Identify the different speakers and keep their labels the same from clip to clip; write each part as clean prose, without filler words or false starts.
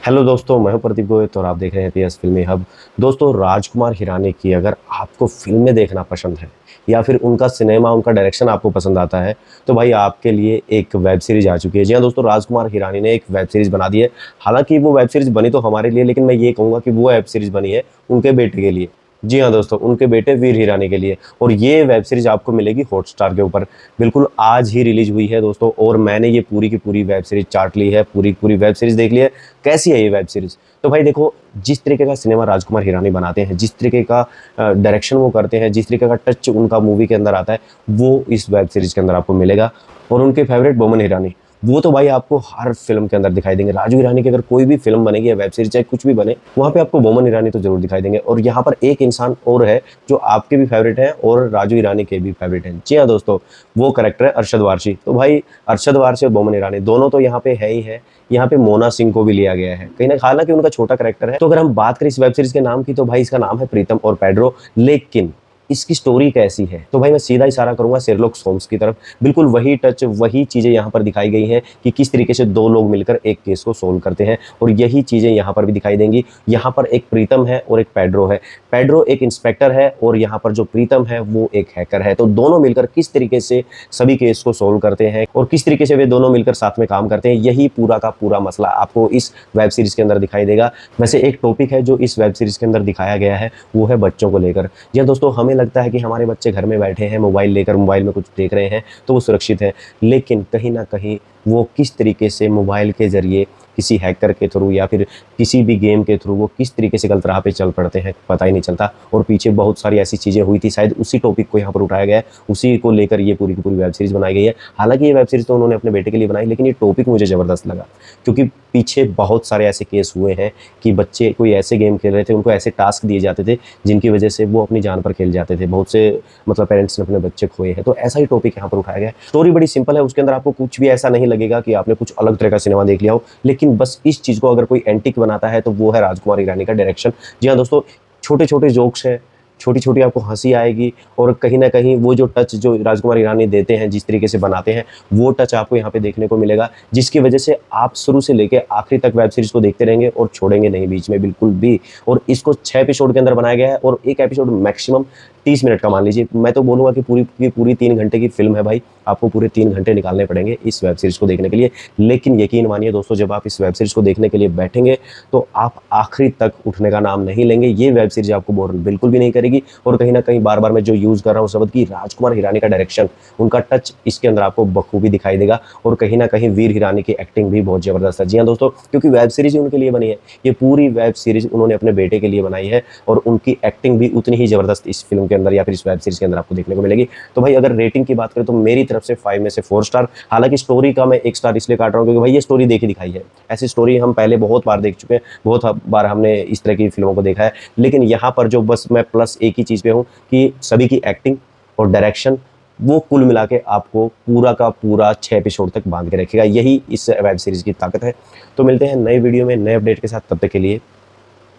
Speaker 1: Hello दोस्तों, मैं हूं प्रदीप गोयत और आप देख रहे हैं पीएस फिल्मी हब। दोस्तों, राजकुमार हिरानी की अगर आपको फिल्में देखना पसंद है या फिर उनका सिनेमा, उनका डायरेक्शन आपको पसंद आता है तो भाई आपके लिए एक वेब सीरीज आ चुकी है। जी हाँ दोस्तों, राजकुमार हिरानी ने एक वेब सीरीज बना दी है। हालांकि वो वेब सीरीज बनी तो हमारे लिए, लेकिन मैं ये कहूँगा कि वो वेब सीरीज बनी है उनके बेटे के लिए। जी हाँ दोस्तों, उनके बेटे वीर हिरानी के लिए। और ये वेब सीरीज आपको मिलेगी हॉटस्टार के ऊपर। बिल्कुल आज ही रिलीज हुई है दोस्तों, और मैंने ये पूरी की पूरी वेब सीरीज चाट ली है, पूरी पूरी वेब सीरीज देख ली है। कैसी है ये वेब सीरीज? तो भाई देखो, जिस तरीके का सिनेमा राजकुमार हिरानी बनाते हैं, जिस तरीके का डायरेक्शन वो करते हैं, जिस तरीके का टच उनका मूवी के अंदर आता है, वो इस वेब सीरीज के अंदर आपको मिलेगा। और उनके फेवरेट बोमन हिरानी, वो तो भाई आपको हर फिल्म के अंदर दिखाई देंगे। राजू ईरानी की अगर कोई भी फिल्म बनेगी या वेब सीरीज चाहे कुछ भी बने, वहाँ पे आपको बोमन ईरानी तो जरूर दिखाई देंगे। और यहाँ पर एक इंसान और है जो आपके भी फेवरेट है और राजू ईरानी के भी फेवरेट हैं। जी हाँ दोस्तों, वो कैरेक्टर है अरशद वारसी। तो भाई अरशद वारसी और बोमन ईरानी दोनों तो यहाँ पे है ही है। यहाँ पे मोना सिंह को भी लिया गया है कहीं ना, हालांकि उनका छोटा कैरेक्टर है। तो अगर हम बात करें इस वेब सीरीज के नाम की, तो भाई इसका नाम है प्रीतम और पेड्रो। लेकिन इसकी स्टोरी कैसी है, तो भाई मैं सीधा इशारा करूंगा शेरलॉक होम्स की तरफ। बिल्कुल वही टच, वही चीजें यहाँ पर दिखाई गई हैं कि किस तरीके से दो लोग मिलकर एक केस को सोल्व करते हैं, और यही चीजें यहाँ पर भी दिखाई देंगी। यहाँ पर एक प्रीतम है और एक पेड्रो है। पेड्रो एक इंस्पेक्टर है और यहाँ पर जो प्रीतम है वो एक हैकर है। तो दोनों मिलकर किस तरीके से सभी केस को सोल्व करते हैं और किस तरीके से वे दोनों मिलकर साथ में काम करते हैं, यही पूरा का पूरा मसला आपको इस वेब सीरीज के अंदर दिखाई देगा। वैसे एक टॉपिक है जो इस वेब सीरीज के अंदर दिखाया गया है, वो है बच्चों को लेकर। जी दोस्तों, हमें लगता है कि हमारे बच्चे घर में बैठे हैं, मोबाइल लेकर मोबाइल में कुछ देख रहे हैं तो वो सुरक्षित है। लेकिन कहीं ना कहीं वो किस तरीके से मोबाइल के जरिए किसी हैकर के थ्रू या फिर किसी भी गेम के थ्रू वो किस तरीके से गलत राह पे चल पड़ते हैं, पता ही नहीं चलता। और पीछे बहुत सारी ऐसी चीज़ें हुई थी, शायद उसी टॉपिक को यहाँ पर उठाया गया है, उसी को लेकर ये पूरी की पूरी वेब सीरीज बनाई गई है। हालांकि ये वेब सीरीज तो उन्होंने अपने बेटे के लिए बनाई, लेकिन ये टॉपिक मुझे ज़बरदस्त लगा, क्योंकि पीछे बहुत सारे ऐसे केस हुए हैं कि बच्चे कोई ऐसे गेम खेल रहे थे, उनको ऐसे टास्क दिए जाते थे जिनकी वजह से वो अपनी जान पर खेल जाते थे। बहुत से मतलब पेरेंट्स ने अपने बच्चे खोए हैं। तो ऐसा ही टॉपिक यहाँ पर उठाया गया है। स्टोरी बड़ी सिंपल है, उसके अंदर आपको कुछ भी ऐसा नहीं लगेगा कि आपने कुछ अलग तरह का सिनेमा देख लिया हो। लेकिन बस इस चीज़ को अगर कोई एंटिक बनाता है तो वो है राजकुमार हिरानी का डायरेक्शन। जी हाँ दोस्तों, छोटे छोटे जोक्स हैं, छोटी छोटी आपको हंसी आएगी, और कहीं ना कहीं वो जो टच जो राजकुमार हिरानी देते हैं, जिस तरीके से बनाते हैं, वो टच आपको यहाँ पे देखने को मिलेगा, जिसकी वजह से आप शुरू से लेकर आखिरी तक वेब सीरीज को देखते रहेंगे और छोड़ेंगे नहीं बीच में बिल्कुल भी। और इसको 6 एपिसोड के अंदर बनाया गया है, और एक एपिसोड मैक्सिमम 30 मिनट का मान लीजिए। मैं तो बोलूँगा कि पूरी की पूरी 3 घंटे की फिल्म है भाई। आपको पूरे 3 घंटे निकालने पड़ेंगे इस वेब सीरीज को देखने के लिए। लेकिन यकीन मानिए दोस्तों, जब आप इस वेब सीरीज को देखने के लिए बैठेंगे तो आप आखिरी तक उठने का नाम नहीं लेंगे। ये वेब सीरीज आपको बोर बिल्कुल भी नहीं करेगी। और कहीं ना कहीं बार बार मैं जो यूज़ कर रहा हूँ शब्द की, राजकुमार हिरानी का डायरेक्शन, उनका टच इसके अंदर आपको बखूबी दिखाई देगा। और कहीं ना कहीं वीर हिरानी की एक्टिंग भी बहुत ज़बरदस्त है। जी हाँ दोस्तों, क्योंकि वेब सीरीज ही उनके लिए बनी है। ये पूरी वेब सीरीज उन्होंने अपने बेटे के लिए बनाई है, और उनकी एक्टिंग भी उतनी ही ज़बरदस्त इस फिल्म के अंदर या फिर इस वेब सीरीज के अंदर आपको देखने को मिलेगी। तो भाई अगर रेटिंग की बात करें तो मेरी तरफ से 5 में से 4 स्टार। हालांकि स्टोरी का मैं 1 स्टार इसलिए काट रहा हूँ क्योंकि भाई ये स्टोरी देखी दिखाई है। ऐसी स्टोरी हम पहले बहुत बार देख चुके हैं, बहुत बार हमने इस तरह की फिल्मों को देखा है। लेकिन यहाँ पर जो बस मैं प्लस एक ही चीज़ पे हूँ कि सभी की एक्टिंग और डायरेक्शन, वो कुल मिला के आपको पूरा का पूरा 6 एपिसोड तक बांध के रखेगा। यही इस वेब सीरीज की ताकत है। तो मिलते हैं नए वीडियो में नए अपडेट के साथ, तब तक के लिए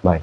Speaker 1: बाय।